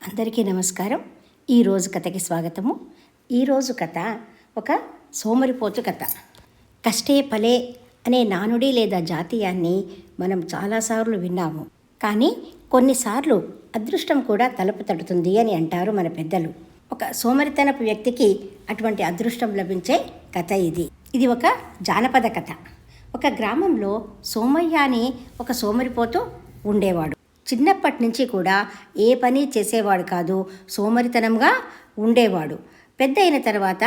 అందరికీ నమస్కారం. ఈరోజు కథకి స్వాగతము. ఈరోజు కథ ఒక సోమరిపోతు కథ. కష్టే ఫలే అనే నానుడి లేదా జాతీయాన్ని మనం చాలాసార్లు విన్నాము. కానీ కొన్నిసార్లు అదృష్టం కూడా తలుపు తడుతుంది అని అంటారు మన పెద్దలు. ఒక సోమరితనపు వ్యక్తికి అటువంటి అదృష్టం లభించే కథ ఇది. ఇది ఒక జానపద కథ. ఒక గ్రామంలో సోమయ్య అని ఒక సోమరిపోతు ఉండేవాడు. చిన్నప్పటి నుంచి కూడా ఏ పని చేసేవాడు కాదు, సోమరితనంగా ఉండేవాడు. పెద్ద అయిన తర్వాత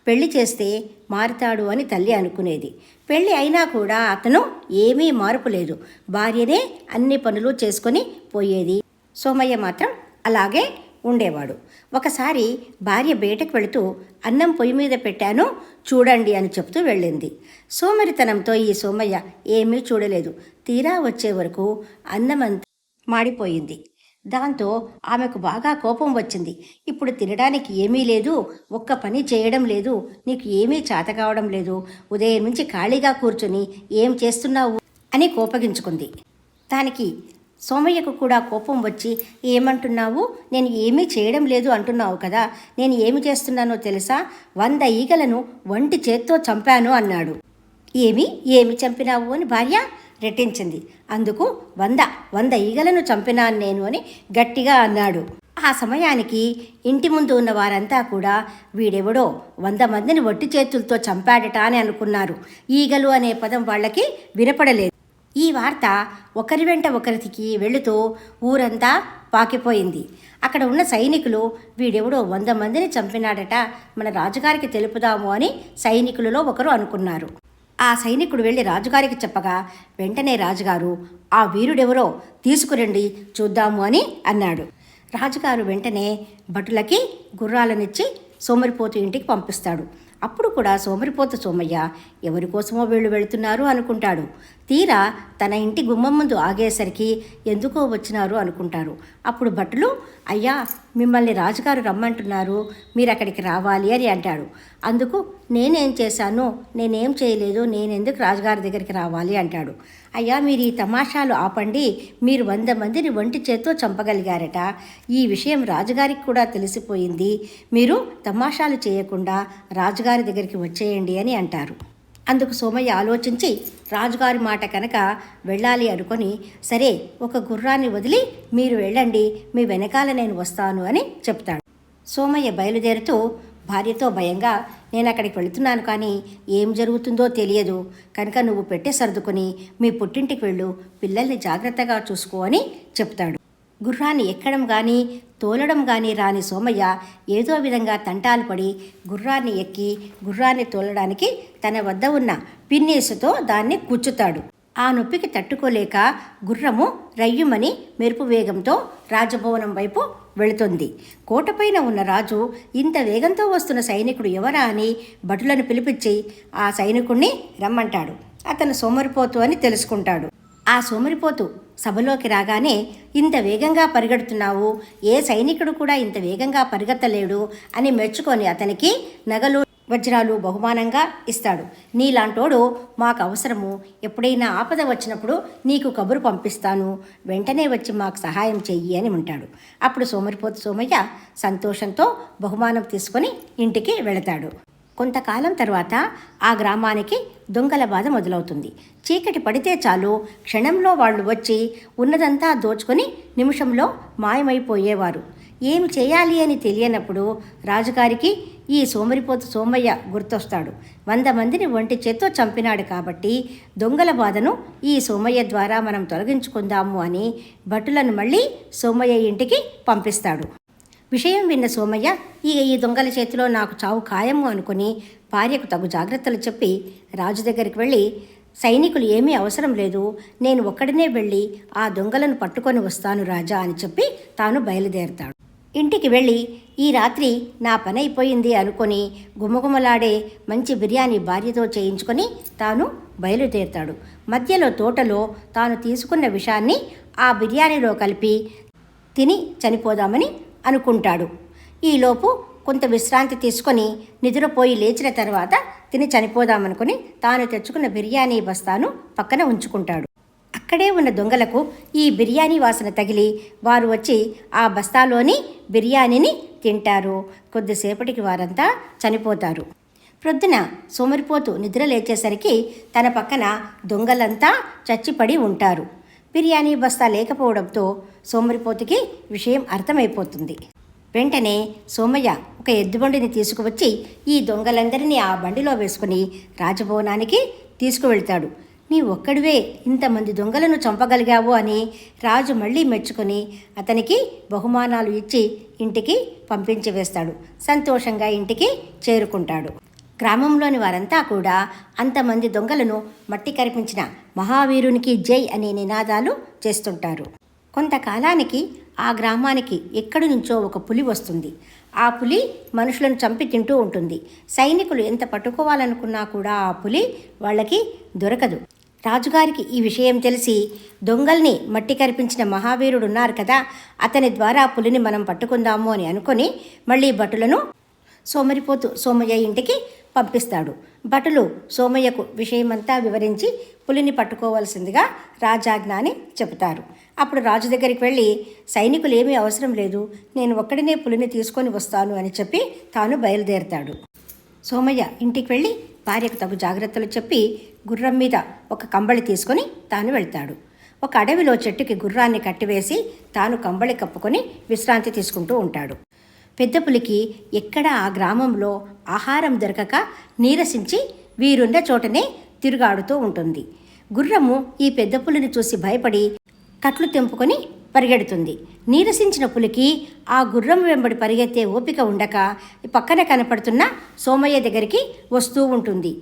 పెళ్లి చేస్తే మారుతాడు అని తల్లి అనుకునేది. పెళ్ళి అయినా కూడా అతను ఏమీ మార్పు లేదు, భార్యనే అన్ని పనులు చేసుకొని పోయేది. సోమయ్య మాత్రం అలాగే ఉండేవాడు. ఒకసారి భార్య బయటకు వెళుతూ అన్నం పొయ్యి మీద పెట్టాను చూడండి అని చెప్తూ వెళ్ళింది. సోమరితనంతో ఈ సోమయ్య ఏమీ చూడలేదు. తీరా వచ్చే వరకు అన్నమంతా మాడిపోయింది. దాంతో ఆమెకు బాగా కోపం వచ్చింది. ఇప్పుడు తినడానికి ఏమీ లేదు, ఒక్క పని చేయడం లేదు, నీకు ఏమీ చేత కావడం లేదు, ఉదయం నుంచి ఖాళీగా కూర్చొని ఏం చేస్తున్నావు అని కోపగించుకుంది. దానికి సోమయ్యకు కూడా కోపం వచ్చి, ఏమంటున్నావు, నేను ఏమీ చేయడం లేదు అంటున్నావు కదా, నేను ఏమి చేస్తున్నానో తెలుసా, 100 ఈగలను వంటి చేత్తో చంపాను అన్నాడు. ఏమి చంపినావు అని భార్య రెట్టించింది. అందుకు 100 ఈగలను చంపినాను నేను అని గట్టిగా అన్నాడు. ఆ సమయానికి ఇంటి ముందు ఉన్న వారంతా కూడా వీడెవడో 100 మందిని వట్టి చేతులతో చంపాడట అని అనుకున్నారు. ఈగలు అనే పదం వాళ్ళకి వినపడలేదు. ఈ వార్త ఒకరి వెంట ఒకరికి వెళుతూ ఊరంతా పాకిపోయింది. అక్కడ ఉన్న సైనికులు వీడెవడో 100 మందిని చంపినాడట, మన రాజుగారికి తెలుపుదాము అని సైనికులలో ఒకరు అనుకున్నారు. ఆ సైనికుడు వెళ్ళి రాజుగారికి చెప్పగా వెంటనే రాజుగారు ఆ వీరుడెవరో తీసుకురండి చూద్దాము అని అన్నాడు. రాజుగారు వెంటనే భటులకి గుర్రాలనిచ్చి సోమరిపోతు ఇంటికి పంపిస్తాడు. అప్పుడు కూడా సోమరిపోతు సోమయ్య ఎవరి కోసమో వీళ్ళు వెళుతున్నారు అనుకుంటాడు. తీరా తన ఇంటి గుమ్మం ముందు ఆగేసరికి ఎందుకో వచ్చినారు అనుకుంటారు. అప్పుడు భటులు, అయ్యా మిమ్మల్ని రాజుగారు రమ్మంటున్నారు, మీరు అక్కడికి రావాలి అని అంటాడు. అందుకు నేనేం చేశాను, నేనేం చేయలేదు, నేనెందుకు రాజుగారి దగ్గరికి రావాలి అంటాడు. అయ్యా మీరు ఈ తమాషాలు ఆపండి, మీరు 100 మందిని వంటి చేత్తో చంపగలిగారట, ఈ విషయం రాజుగారికి కూడా తెలిసిపోయింది, మీరు తమాషాలు చేయకుండా రాజుగారి దగ్గరికి వచ్చేయండి అని అంటారు. అందుకు సోమయ్య ఆలోచించి రాజుగారి మాట కనుక వెళ్ళాలి అనుకొని, సరే ఒక గుర్రాన్ని వదిలి మీరు వెళ్ళండి, మీ వెనకాల నేను వస్తాను అని చెప్తాడు. సోమయ్య బయలుదేరుతూ భార్యతో భయంగా, నేను అక్కడికి వెళుతున్నాను కానీ ఏం జరుగుతుందో తెలియదు, కనుక నువ్వు పెట్టే సర్దుకొని మీ పుట్టింటికి వెళ్ళు, పిల్లల్ని జాగ్రత్తగా చూసుకో అని చెప్తాడు. గుర్రాన్ని ఎక్కడం కానీ తోలడం కానీ రాని సోమయ్య ఏదో విధంగా తంటాలు పడి గుర్రాన్ని ఎక్కి గుర్రాన్ని తోలడానికి తన వద్ద ఉన్న పిన్నేసుతో దాన్ని కూర్చుతాడు. ఆ నొప్పికి తట్టుకోలేక గుర్రము రయ్యుమని మెరుపు వేగంతో రాజభవనం వైపు వెళుతుంది. కోటపైన ఉన్న రాజు ఇంత వేగంతో వస్తున్న సైనికుడు ఎవరా అని భటులను పిలిపించి ఆ సైనికుణ్ణి రమ్మంటాడు. అతను సోమరిపోతు అని తెలుసుకుంటాడు. ఆ సోమరిపోతు సభలోకి రాగానే, ఇంత వేగంగా పరిగెడుతున్నావు, ఏ సైనికుడు కూడా ఇంత వేగంగా పరిగెత్తలేడు అని మెచ్చుకొని అతనికి నగలు వజ్రాలు బహుమానంగా ఇస్తాడు. నీలాంటోడు మాకు అవసరము, ఎప్పుడైనా ఆపద వచ్చినప్పుడు నీకు కబురు పంపిస్తాను, వెంటనే వచ్చి మాకు సహాయం చెయ్యి అని ఉంటాడు. అప్పుడు సోమరిపోతు సోమయ్య సంతోషంతో బహుమానం తీసుకొని ఇంటికి వెళతాడు. కొంతకాలం తర్వాత ఆ గ్రామానికి దొంగల బాధ మొదలవుతుంది. చీకటి పడితే చాలు క్షణంలో వాళ్ళు వచ్చి ఉన్నదంతా దోచుకొని నిమిషంలో మాయమైపోయేవారు. ఏమి చేయాలి అని తెలియనప్పుడు రాజుగారికి ఈ సోమరిపోతు సోమయ్య గుర్తొస్తాడు. 100 మందిని వంటి చేత్తో చంపినాడు కాబట్టి దొంగల బాధను ఈ సోమయ్య ద్వారా మనం తొలగించుకుందాము అని భటులను మళ్ళీ సోమయ్య ఇంటికి పంపిస్తాడు. విషయం విన్న సోమయ్య ఈ దొంగల చేతిలో నాకు చావు ఖాయము అనుకుని భార్యకు తగు జాగ్రత్తలు చెప్పి రాజు దగ్గరికి వెళ్ళి, సైనికులు ఏమీ అవసరం లేదు, నేను ఒక్కడినే వెళ్ళి ఆ దొంగలను పట్టుకొని వస్తాను రాజా అని చెప్పి తాను బయలుదేరతాడు. ఇంటికి వెళ్ళి ఈ రాత్రి నా పని అయిపోయింది అనుకొని గుమగుమలాడే మంచి బిర్యానీ భార్యతో చేయించుకొని తాను బయలుదేరతాడు. మధ్యలో తోటలో తాను తీసుకున్న విషాన్ని ఆ బిర్యానీలో కలిపి తిని చనిపోదామని అనుకుంటాడు. ఈలోపు కొంత విశ్రాంతి తీసుకొని నిద్రపోయి లేచిన తర్వాత తిని చనిపోదామనుకుని తాను తెచ్చుకున్న బిర్యానీ బస్తాను పక్కన ఉంచుకుంటాడు. అక్కడే ఉన్న దొంగలకు ఈ బిర్యానీ వాసన తగిలి వారు వచ్చి ఆ బస్తాలోని బిర్యానీని తింటారు. కొద్దిసేపటికి వారంతా చనిపోతారు. ప్రొద్దున సోమరిపోతు నిద్ర లేచేసరికి తన పక్కన దొంగలంతా చచ్చిపడి ఉంటారు. బిర్యానీ బస్తా లేకపోవడంతో సోమరిపోతుకి విషయం అర్థమైపోతుంది. వెంటనే సోమయ్య ఒక ఎద్దుబండిని తీసుకువచ్చి ఈ దొంగలందరినీ ఆ బండిలో వేసుకుని రాజభవనానికి తీసుకువెళ్తాడు. నీ ఒక్కడివే ఇంతమంది దొంగలను చంపగలిగావు అని రాజు మళ్ళీ మెచ్చుకొని అతనికి బహుమానాలు ఇచ్చి ఇంటికి పంపించి వేస్తాడు. సంతోషంగా ఇంటికి చేరుకుంటాడు. గ్రామంలోని వారంతా కూడా అంతమంది దొంగలను మట్టి కరిపించిన మహావీరునికి జై అనే నినాదాలు చేస్తుంటారు. కొంతకాలానికి ఆ గ్రామానికి ఎక్కడి నుంచో ఒక పులి వస్తుంది. ఆ పులి మనుషులను చంపి తింటూ ఉంటుంది. సైనికులు ఎంత పట్టుకోవాలనుకున్నా కూడా ఆ పులి వాళ్ళకి దొరకదు. రాజుగారికి ఈ విషయం తెలిసి దొంగల్ని మట్టి కరిపించిన మహావీరుడు ఉన్నారు కదా, అతని ద్వారా పులిని మనం పట్టుకుందాము అని అనుకొని మళ్ళీ భటులను సోమరిపోతు సోమయ్య ఇంటికి పంపిస్తాడు. భటులు సోమయ్యకు విషయమంతా వివరించి పులిని పట్టుకోవాల్సిందిగా రాజాజ్ఞ అని చెబుతారు. అప్పుడు రాజు దగ్గరికి వెళ్ళి సైనికులు ఏమీ అవసరం లేదు, నేను ఒక్కడినే పులిని తీసుకొని వస్తాను అని చెప్పి తాను బయలుదేరతాడు. సోమయ్య ఇంటికి వెళ్ళి భార్యకు తగు జాగ్రత్తలు చెప్పి గుర్రం మీద ఒక కంబళి తీసుకొని తాను వెళ్తాడు. ఒక అడవిలో చెట్టుకి గుర్రాన్ని కట్టివేసి తాను కంబళి కప్పుకొని విశ్రాంతి తీసుకుంటూ ఉంటాడు. పెద్ద పులికి ఎక్కడ ఆ గ్రామంలో ఆహారం దొరకక నీరసించి వీరున్న చోటనే తిరుగాడుతూ ఉంటుంది. గుర్రము ఈ పెద్ద పులిని చూసి భయపడి కట్లు తెంపుకొని పరిగెడుతుంది. నీరసించిన పులికి ఆ గుర్రం వెంబడి పరిగెత్తే ఓపిక ఉండక పక్కన కనపడుతున్న సోమయ్య దగ్గరికి వస్తూ ఉంటుంది.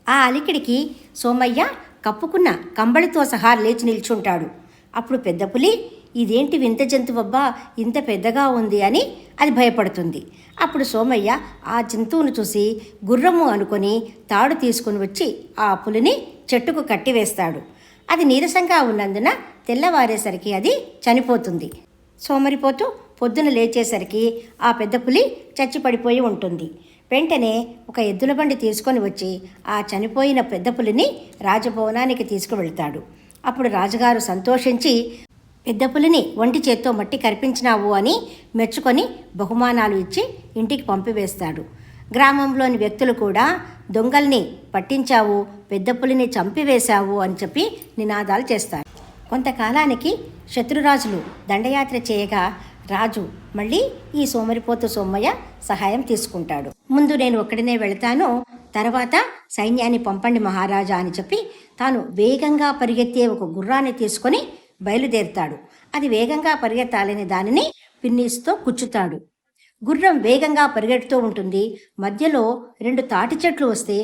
ఆ అలికిడికి సోమయ్య కప్పుకున్న కంబళితో సహా లేచి నిల్చుంటాడు. అప్పుడు పెద్ద పులి ఇదేంటి వింత జంతువబ్బా, ఇంత పెద్దగా ఉంది అని అది భయపడుతుంది. అప్పుడు సోమయ్య ఆ జంతువును చూసి గుర్రము అనుకొని తాడు తీసుకుని వచ్చి ఆ పులిని చెట్టుకు కట్టివేస్తాడు. అది నీరసంగా ఉన్నందున తెల్లవారేసరికి అది చనిపోతుంది. సోమరిపోతూ పొద్దున లేచేసరికి ఆ పెద్ద పులి చచ్చిపడిపోయి ఉంటుంది. వెంటనే ఒక ఎద్దుల బండి తీసుకొని వచ్చి ఆ చనిపోయిన పెద్ద పులిని రాజభవనానికి తీసుకువెళ్తాడు. అప్పుడు రాజుగారు సంతోషించి పెద్ద పులిని ఒంటి చేత్తో మట్టి కరిపించినావు అని మెచ్చుకొని బహుమానాలు ఇచ్చి ఇంటికి పంపివేస్తాడు. గ్రామంలోని వ్యక్తులు కూడా దొంగల్ని పట్టించావు, పెద్ద పులిని చంపివేశావు అని చెప్పి నినాదాలు చేస్తారు. కొంతకాలానికి శత్రురాజులు దండయాత్ర చేయగా రాజు మళ్ళీ ఈ సోమరిపోతు సోమయ్య సహాయం తీసుకుంటాడు. ముందు నేను ఒక్కడినే వెళతాను, తర్వాత సైన్యాన్ని పంపండి మహారాజా అని చెప్పి తాను వేగంగా పరిగెత్తే ఒక గుర్రాన్ని తీసుకొని బయలుదేరుతాడు. అది వేగంగా పరిగెత్తాలని దానిని పిన్నీస్తో కుచ్చుతాడు. గుర్రం వేగంగా పరిగెడుతూ ఉంటుంది. మధ్యలో 2 తాటి చెట్లు వస్తే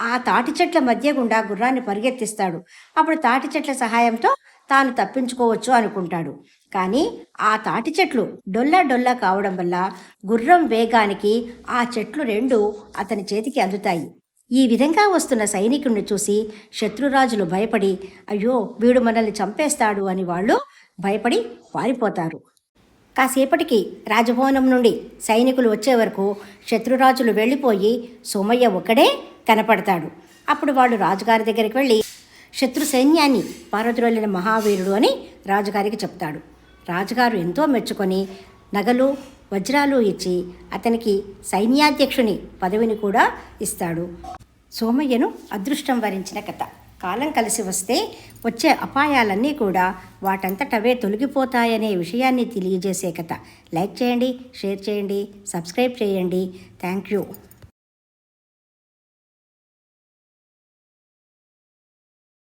ఆ తాటి చెట్ల మధ్య గుండా గుర్రాన్ని పరిగెత్తిస్తాడు. అప్పుడు తాటి చెట్ల సహాయంతో తాను తప్పించుకోవచ్చు అనుకుంటాడు. కానీ ఆ తాటి చెట్లు డొల్లా కావడం వల్ల గుర్రం వేగానికి ఆ చెట్లు 2 అతని చేతికి అందుతాయి. ఈ విధంగా వస్తున్న సైనికుడిని చూసి శత్రురాజులు భయపడి అయ్యో వీడు మనల్ని చంపేస్తాడు అని వాళ్ళు భయపడి పారిపోతారు. కాసేపటికి రాజభవనం నుండి సైనికులు వచ్చే వరకు శత్రురాజులు వెళ్ళిపోయి సోమయ్య ఒక్కడే కనపడతాడు. అప్పుడు వాళ్ళు రాజుగారి దగ్గరికి వెళ్ళి శత్రు సైన్యాన్ని పారద్రోలిన మహావీరుడు అని రాజుగారికి చెప్తాడు. రాజుగారు ఎంతో మెచ్చుకొని నగలు వజ్రాలు ఇచ్చి అతనికి సైన్యాధ్యక్షుని పదవిని కూడా ఇస్తాడు. సోమయ్యను అదృష్టం వరించిన కథ. కాలం కలిసి వస్తే వచ్చే అపాయాలన్నీ కూడా వాటంతటవే తొలగిపోతాయనే విషయాన్ని తెలియజేసే కథ. లైక్ చేయండి, షేర్ చేయండి, సబ్స్క్రైబ్ చేయండి. Thank you.